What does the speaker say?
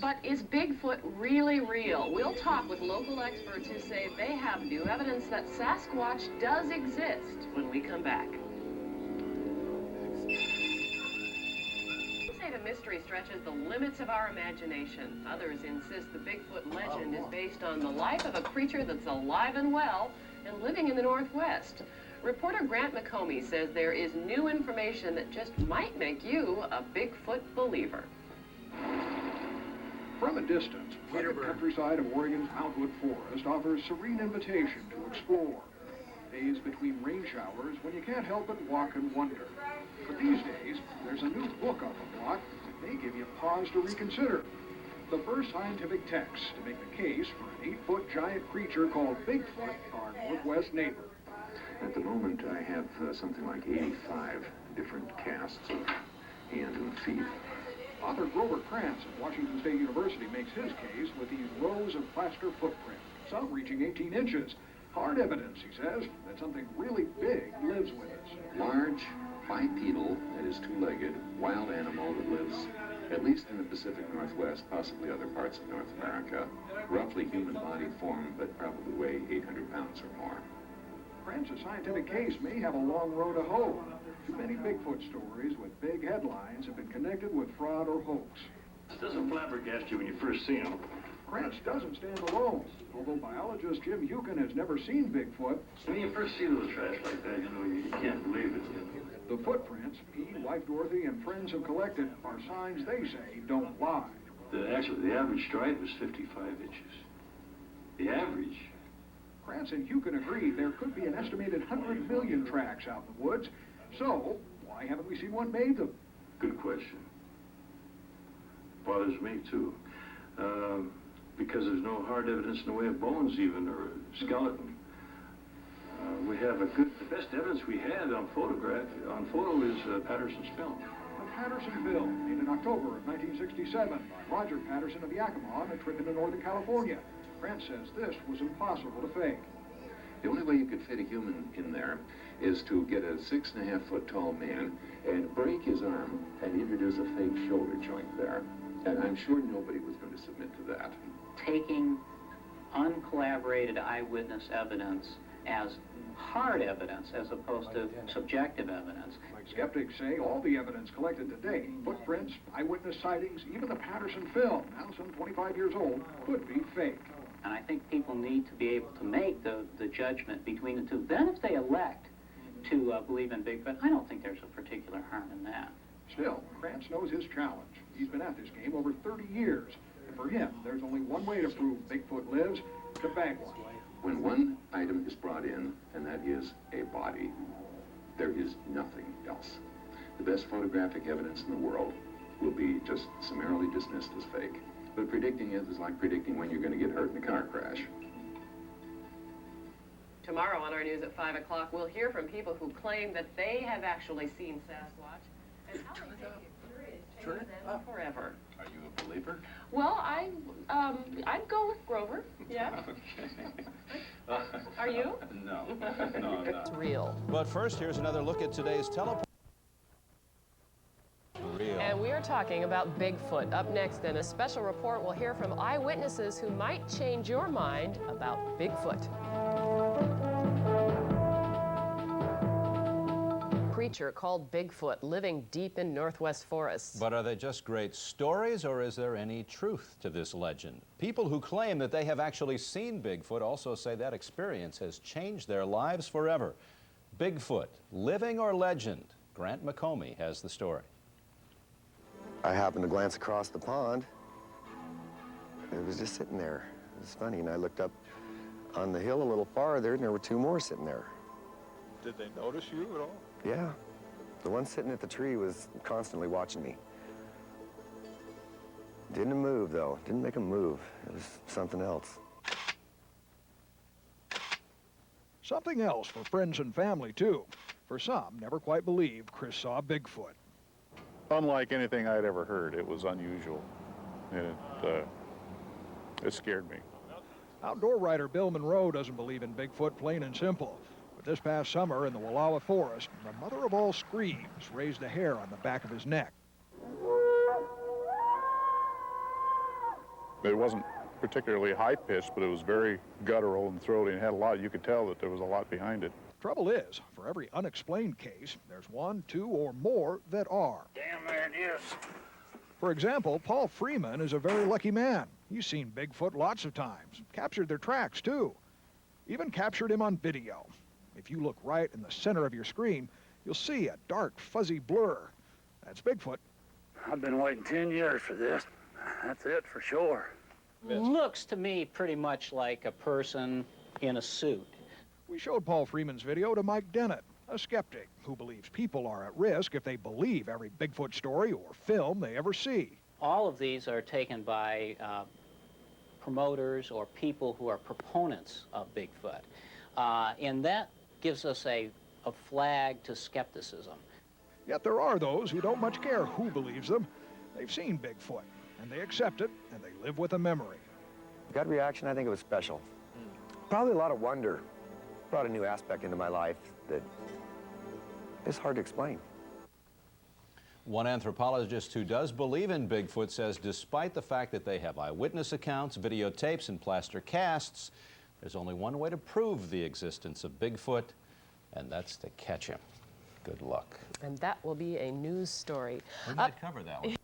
But is Bigfoot really real? We'll talk with local experts who say they have new evidence that Sasquatch does exist when we come back. Some say the mystery stretches the limits of our imagination. Others insist the Bigfoot legend is based on the life of a creature that's alive and well and living in the Northwest. Reporter Grant McComey says there is new information that just might make you a Bigfoot believer. From a distance, the countryside of Oregon's Mountainwood Forest offers serene invitation to explore. Days between rain showers when you can't help but walk and wonder. But these days, there's a new book on the block that may give you pause to reconsider. The first scientific text to make the case for an 8-foot giant creature called Bigfoot, our Northwest neighbor. At the moment, I have something like 85 different casts of hand and feet. Author Grover Krantz of Washington State University makes his case with these rows of plaster footprints, some reaching 18 inches. Hard evidence, he says, that something really big lives with us. Large, bipedal, that is two-legged, wild animal that lives at least in the Pacific Northwest, possibly other parts of North America. Roughly human body form, but probably weigh 800 pounds or more. Krantz's scientific case may have a long road to hoe. Too many Bigfoot stories with big headlines have been connected with fraud or hoax. It doesn't flabbergast you when you first see him. Krantz doesn't stand alone. Although biologist Jim Hukin has never seen Bigfoot, When you first see those trash like that, you know, you can't believe it. the footprints he, wife Dorothy, and friends have collected are signs they say don't lie. The average stride was 55 inches. The average. Krantz and Hukin agree there could be an estimated 100 million tracks out in the woods. So, why haven't we seen one made them? Good question. Bothers me, too. Because there's no hard evidence in the way of bones even, or a skeleton. We have the best evidence we had on photo is Patterson's film. The Patterson film, made in October of 1967 by Roger Patterson of Yakima on a trip into Northern California. Krantz says this was impossible to fake. The only way you could fit a human in there is to get a 6.5-foot tall man and break his arm and introduce a fake shoulder joint there. And I'm sure nobody was going to submit to that. Taking uncollaborated eyewitness evidence as hard evidence as opposed to subjective evidence. Skeptics say all the evidence collected today, footprints, eyewitness sightings, even the Patterson film, now some 25 years old, could be fake. And I think people need to be able to make the judgment between the two. Then if they elect to believe in Bigfoot, I don't think there's a particular harm in that. Still, Krantz knows his challenge. He's been at this game over 30 years. And for him, there's only one way to prove Bigfoot lives, to bag one. When one item is brought in, and that is a body, there is nothing else. The best photographic evidence in the world will be just summarily dismissed as fake. But predicting it is like predicting when you're going to get hurt in a car crash. Tomorrow on our news at 5 o'clock, we'll hear from people who claim that they have actually seen Sasquatch and how they think it changes them forever. Are you a believer? Well, I'd go with Grover. Yeah. Okay. Are you? No, I'm not. It's real. But first, here's another look at today's teleport. And we are talking about Bigfoot. Up next, in a special report, we'll hear from eyewitnesses who might change your mind about Bigfoot. Creature called Bigfoot living deep in Northwest forests. But are they just great stories, or is there any truth to this legend? People who claim that they have actually seen Bigfoot also say that experience has changed their lives forever. Bigfoot, living or legend? Grant McComey has the story. I happened to glance across the pond. It was just sitting there. It was funny, and I looked up on the hill a little farther, and there were 2 more sitting there. Did they notice you at all? Yeah. The one sitting at the tree was constantly watching me. Didn't move, though. Didn't make him move. It was something else. Something else for friends and family, too. For some, never quite believed Kris saw Bigfoot. Unlike anything I'd ever heard, it was unusual, and it scared me. Outdoor writer Bill Monroe doesn't believe in Bigfoot, plain and simple. But this past summer in the Wallowa Forest, the mother of all screams raised a hair on the back of his neck. It wasn't particularly high-pitched, but it was very guttural and throaty, and had a lot. You could tell that there was a lot behind it. Trouble is, for every unexplained case, there's one, two, or more that are. Damn, there it is. For example, Paul Freeman is a very lucky man. He's seen Bigfoot lots of times, captured their tracks too, even captured him on video. If you look right in the center of your screen, you'll see a dark, fuzzy blur. That's Bigfoot. I've been waiting 10 years for this. That's it for sure. Looks to me pretty much like a person in a suit. We showed Paul Freeman's video to Mike Dennett, a skeptic who believes people are at risk if they believe every Bigfoot story or film they ever see. All of these are taken by promoters or people who are proponents of Bigfoot. And that gives us a flag to skepticism. Yet there are those who don't much care who believes them. They've seen Bigfoot, and they accept it, and they live with a memory. Gut reaction, I think it was special. Probably a lot of wonder. Brought a new aspect into my life that is hard to explain. One anthropologist who does believe in Bigfoot says despite the fact that they have eyewitness accounts, videotapes, and plaster casts, there's only one way to prove the existence of Bigfoot, and that's to catch him. Good luck. And that will be a news story. We might cover that one.